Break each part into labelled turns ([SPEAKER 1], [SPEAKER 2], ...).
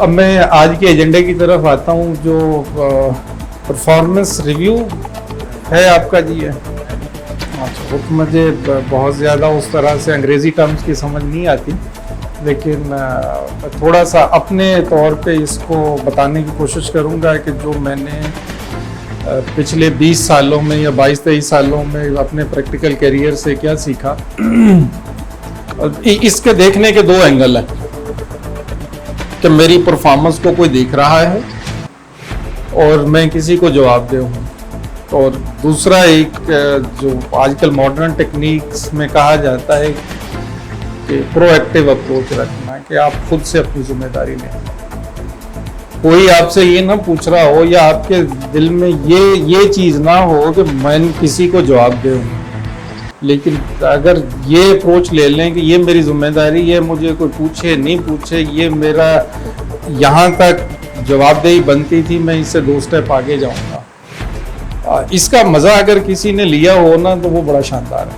[SPEAKER 1] अब मैं आज के एजेंडे की तरफ आता हूँ। जो परफॉर्मेंस रिव्यू है आपका जी है, वो तो मुझे बहुत ज़्यादा उस तरह से अंग्रेज़ी टर्म्स की समझ नहीं आती, लेकिन थोड़ा सा अपने तौर पे इसको बताने की कोशिश करूँगा कि जो मैंने पिछले 20 सालों में या 22-23 सालों में अपने प्रैक्टिकल करियर से क्या सीखा। इसके देखने के दो एंगल हैं कि मेरी परफॉर्मेंस को कोई देख रहा है और मैं किसी को जवाब दे हूँ, और दूसरा एक जो आजकल मॉडर्न टेक्निक्स में कहा जाता है कि प्रोएक्टिव अप्रोच रखना, कि आप खुद से अपनी जिम्मेदारी लें। कोई आपसे ये ना पूछ रहा हो या आपके दिल में ये चीज़ ना हो कि मैं किसी को जवाब दूँ, लेकिन अगर ये अप्रोच ले लें कि ये मेरी जिम्मेदारी है, मुझे कोई पूछे नहीं पूछे, ये मेरा यहाँ तक जवाबदेही बनती थी, मैं इससे 2 स्टेप आगे जाऊँगा। इसका मज़ा अगर किसी ने लिया हो ना तो वो बड़ा शानदार है।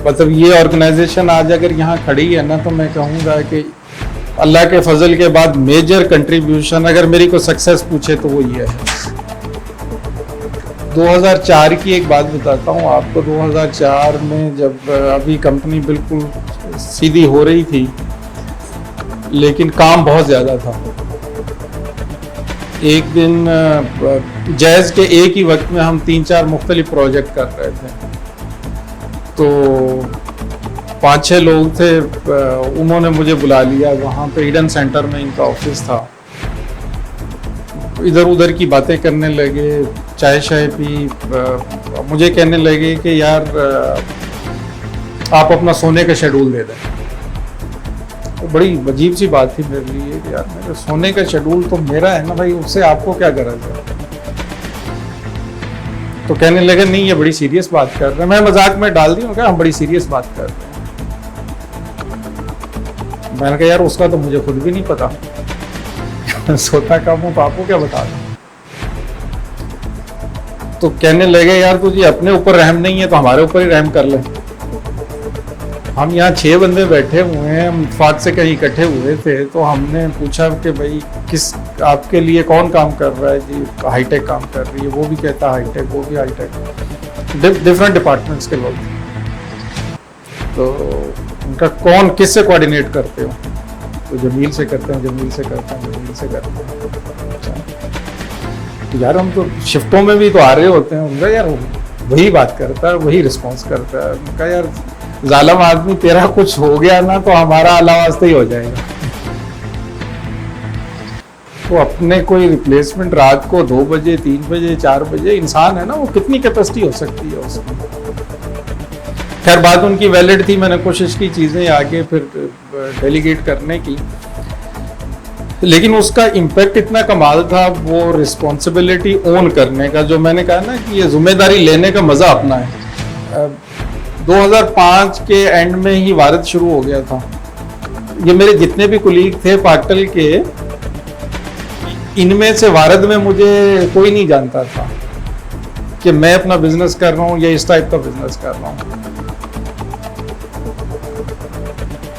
[SPEAKER 1] मतलब ये ऑर्गेनाइजेशन आज अगर यहाँ खड़ी है ना, तो मैं कहूँगा कि अल्लाह के फजल के बाद मेजर कंट्रीब्यूशन अगर मेरी को सक्सेस पूछे तो वो ये है। 2004 की एक बात बताता हूँ आपको। 2004 में जब अभी कंपनी बिल्कुल सीधी हो रही थी, लेकिन काम बहुत ज़्यादा था। एक दिन जैज़ के एक ही वक्त में हम 3-4 मुख्तलिफ प्रोजेक्ट कर रहे थे, तो 5-6 लोग थे, उन्होंने मुझे बुला लिया। वहाँ पे ईडन सेंटर में इनका ऑफिस था। इधर उधर की बातें करने लगे, चाय शाय पी, मुझे कहने लगे कि यार आप अपना सोने का शेड्यूल दे दें। तो बड़ी अजीब सी बात थी मेरे लिए कि यार मेरे सोने का शेड्यूल तो मेरा है ना भाई, उससे आपको क्या गरज है। तो कहने लगे नहीं, ये बड़ी सीरियस बात कर रहे हैं। मैं मजाक में डाल दी हूँ क्या, हम बड़ी सीरियस बात कर रहे हैं। मैंने कहा यार उसका तो मुझे खुद भी नहीं पता, सोता कब हूँ, आपको क्या बता दूं। तो कहने लगे यार तुझे अपने ऊपर रहम नहीं है तो हमारे ऊपर ही रहम कर ले। हम यहाँ 6 बंदे बैठे हुए हैं, हम इत्तेफाक से कहीं इकट्ठे हुए थे, तो हमने पूछा कि भाई किस आपके लिए कौन काम कर रहा है जी। हाईटेक काम कर रही है, वो भी कहता हाईटेक, वो भी हाईटेक, डिफरेंट डिपार्टमेंट्स के लोग। तो उनका कौन किससे कोऑर्डिनेट करते हो, तो जमील से करते हैं, जमील से करते हैं, जमील से करते हैं। अच्छा तो यार हम तो शिफ्टों में भी तो आ रहे होते हैं। उनका यार वही बात करता है, वही रिस्पॉन्स करता है। उनका यार जालिम आदमी, तेरा कुछ हो गया ना तो हमारा अलावास्ते ही हो जाएगा। तो अपने कोई रिप्लेसमेंट रात को 2 बजे, 3 बजे, 4 बजे, इंसान है ना, वो कितनी कैपेसिटी हो सकती है उसकी। खैर बात उनकी वैलिड थी, मैंने कोशिश की चीज़ें आगे फिर डेलीगेट करने की, लेकिन उसका इम्पैक्ट इतना कमाल था। वो रिस्पॉन्सिबिलिटी ओन करने का, जो मैंने कहा ना कि ये जिम्मेदारी लेने का मज़ा अपना है। 2005 के एंड में ही वारद शुरू हो गया था। ये मेरे जितने भी कुलीग थे पाक्टल के, इनमें से वारद में मुझे कोई नहीं जानता था कि मैं अपना बिजनेस कर रहा हूँ या इस टाइप का बिजनेस कर रहा हूँ।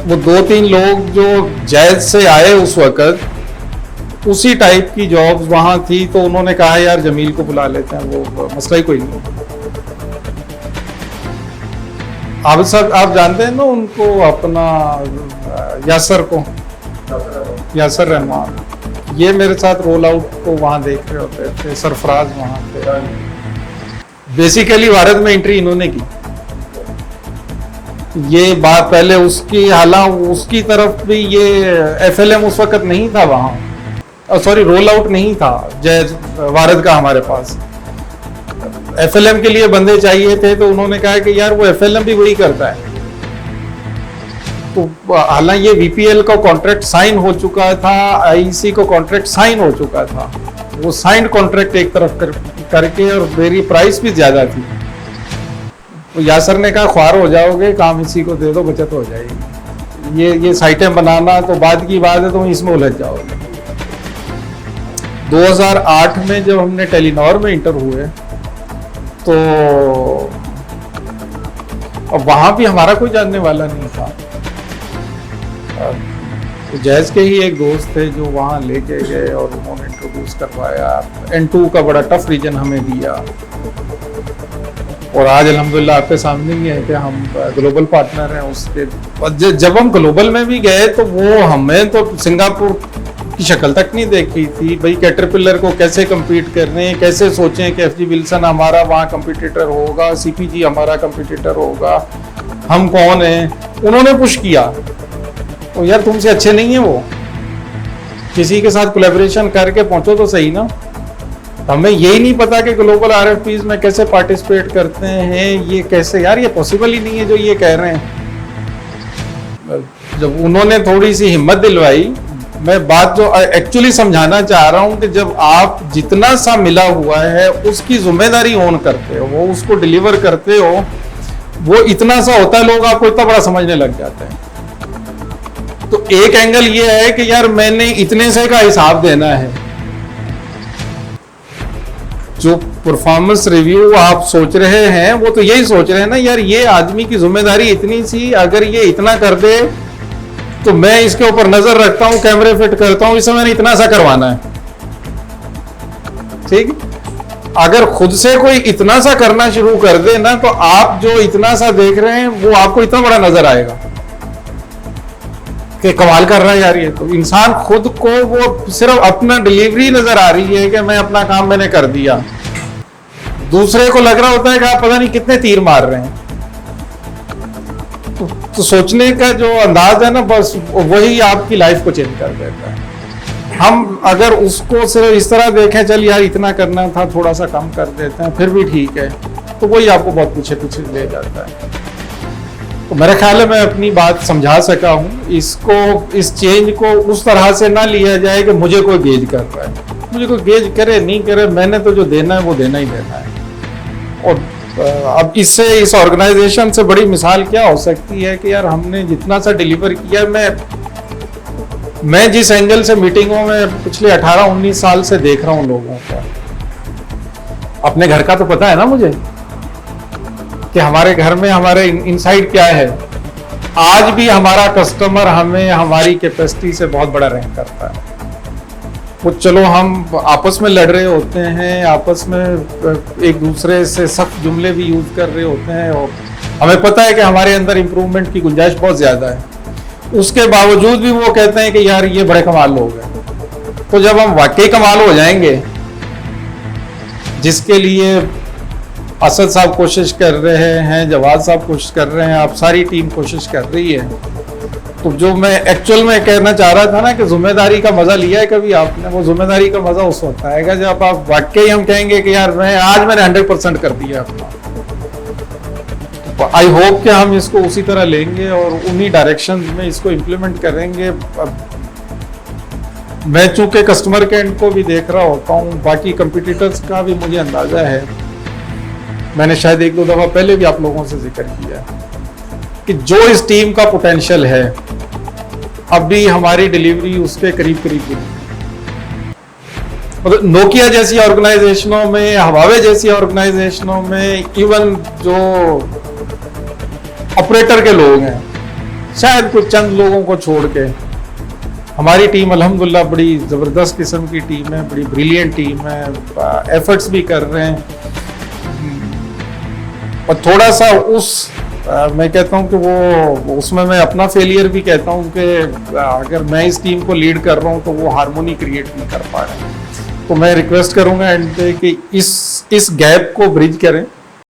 [SPEAKER 1] वो 2-3 लोग जो जैज़ से आए उस वक़्त, उसी टाइप की जॉब्स वहाँ थी, तो उन्होंने कहा यार जमील को बुला लेते हैं, वो मसला ही कोई नहीं। आप सब आप जानते हैं ना उनको, अपना यासर को, यासर रहमान, ये मेरे साथ रोल आउट को वहाँ देख रहे होते थे। सरफराज वहाँ थे। बेसिकली भारत में एंट्री इन्होंने की। ये बात पहले उसकी, हालांकि उसकी तरफ भी ये FLM उस वक्त नहीं था वहाँ, सॉरी रोल आउट नहीं था जैज़ वारद का हमारे पास। FLM के लिए बंदे चाहिए थे, तो उन्होंने कहा कि यार वो FLM भी वही करता है। तो हालांकि ये VPL का कॉन्ट्रैक्ट साइन हो चुका था, IEC को कॉन्ट्रैक्ट साइन हो चुका था, वो साइंड कॉन्ट्रैक्ट एक तरफ करके, और मेरी प्राइस भी ज्यादा थी। तो यासर ने कहा ख्वार हो जाओगे, काम इसी को दे दो, बचत हो जाएगी। ये साइटें बनाना तो बाद की बात है, तो इसमें उलझ जाओगे। 2008 में जब हमने टेलीनॉर में इंटर हुए, तो अब वहाँ भी हमारा कोई जानने वाला नहीं था। तो जैज़ के ही एक दोस्त थे जो वहाँ लेके गए और उन्होंने इंट्रोड्यूस करवाया। N2 का बड़ा टफ रीजन हमें दिया और आज अल्हम्दुलिल्लाह आपके सामने ही है कि हम ग्लोबल पार्टनर हैं उसके। जब हम ग्लोबल में भी गए तो वो हमें तो सिंगापुर की शक्ल तक नहीं देखी थी भाई, कैटरपिलर को कैसे कम्पीट कर रहे हैं, कैसे सोचें कि FG विल्सन हमारा वहाँ कम्पिटिटर होगा, CPG हमारा कम्पिटिटर होगा, हम कौन हैं। उन्होंने पुश किया तो यार तुमसे अच्छे नहीं है वो, किसी के साथ कोलैबोरेशन करके पहुंचो तो सही ना। हमें यही नहीं पता कि ग्लोबल RFPs में कैसे पार्टिसिपेट करते हैं, ये कैसे, यार ये पॉसिबल ही नहीं है जो ये कह रहे हैं। जब उन्होंने थोड़ी सी हिम्मत दिलवाई, मैं बात जो एक्चुअली समझाना चाह रहा हूं कि जब आप जितना सा मिला हुआ है उसकी जिम्मेदारी ओन करते हो, वो उसको डिलीवर करते हो, वो इतना सा होता है, लोग आपको इतना बड़ा समझने लग जाते हैं। तो एक एंगल ये है कि यार मैंने इतने से का हिसाब देना है। जो परफॉर्मेंस रिव्यू आप सोच रहे हैं वो तो यही सोच रहे हैं ना, यार ये आदमी की जिम्मेदारी इतनी सी, अगर ये इतना कर दे तो मैं इसके ऊपर नजर रखता हूं, कैमरे फिट करता हूं, इसे मैंने इतना सा करवाना है। ठीक, अगर खुद से कोई इतना सा करना शुरू कर दे ना तो आप जो इतना सा देख रहे हैं वो आपको इतना बड़ा नजर आएगा कि कमाल कर रहा है यार। ये तो इंसान खुद को वो सिर्फ अपना डिलीवरी नजर आ रही है कि मैं अपना काम मैंने कर दिया, दूसरे को लग रहा होता है कि आप पता नहीं कितने तीर मार रहे हैं। तो सोचने का जो अंदाज है ना, बस वही आपकी लाइफ को चेंज कर देता है। हम अगर उसको सिर्फ इस तरह देखें, चल यार इतना करना था, थोड़ा सा कम कर देते हैं फिर भी ठीक है, तो वही आपको बहुत पीछे पीछे ले जाता है। तो मेरे ख्याल है मैं अपनी बात समझा सका हूँ। इसको, इस चेंज को उस तरह से ना लिया जाए कि मुझे कोई गेज कर रहा है, मुझे कोई गेज करे नहीं करे, मैंने तो जो देना है वो देना ही देना है। और अब इससे, इस ऑर्गेनाइजेशन से बड़ी मिसाल क्या हो सकती है कि यार हमने जितना सा डिलीवर किया। मैं जिस एंगल से मीटिंगों में पिछले 18-19 साल से देख रहा हूँ लोगों को, अपने घर का तो पता है ना मुझे कि हमारे घर में हमारे इनसाइड क्या है। आज भी हमारा कस्टमर हमें हमारी कैपेसिटी से बहुत बड़ा रैंक करता है। वो चलो हम आपस में लड़ रहे होते हैं, आपस में एक दूसरे से सख्त जुमले भी यूज कर रहे होते हैं और हमें पता है कि हमारे अंदर इंप्रूवमेंट की गुंजाइश बहुत ज्यादा है, उसके बावजूद भी वो कहते हैं कि यार ये बड़े कमाल लोग हैं। तो जब हम वाकई कमाल हो जाएंगे, जिसके लिए असद साहब कोशिश कर रहे हैं, जवाद साहब कोशिश कर रहे हैं, आप सारी टीम कोशिश कर रही है, तो जो मैं एक्चुअल में कहना चाह रहा था ना कि जिम्मेदारी का मजा लिया है कभी आपने, वो जिम्मेदारी का मजा उस वक्त आएगा जब आप वाकई हम कहेंगे कि यार मैंने 100% कर दिया अपना। तो आई होप कि हम इसको उसी तरह लेंगे और उन्हीं डायरेक्शन में इसको इम्प्लीमेंट करेंगे। मैं चूंकि कस्टमर के एंड को भी देख रहा होता हूँ, बाकी कंपिटिटर्स का भी मुझे अंदाजा है, मैंने शायद 1-2 दफा पहले भी आप लोगों से जिक्र किया कि जो इस टीम का पोटेंशियल है अभी हमारी डिलीवरी उसके करीब करीब भी नहीं। मतलब नोकिया जैसी ऑर्गेनाइजेशनों में, हवावे जैसी ऑर्गेनाइजेशनों में, इवन जो ऑपरेटर के लोग हैं, शायद कुछ चंद लोगों को छोड़ के हमारी टीम अल्हम्दुलिल्लाह बड़ी जबरदस्त किस्म की टीम है, बड़ी ब्रिलियंट टीम है, एफर्ट्स भी कर रहे हैं। और थोड़ा सा मैं कहता हूं कि वो उसमें मैं अपना फेलियर भी कहता हूं कि अगर मैं इस टीम को लीड कर रहा हूं तो वो हार्मोनी क्रिएट नहीं कर पा रहे हैं। तो मैं रिक्वेस्ट करूंगा एंड पे कि इस गैप को ब्रिज करें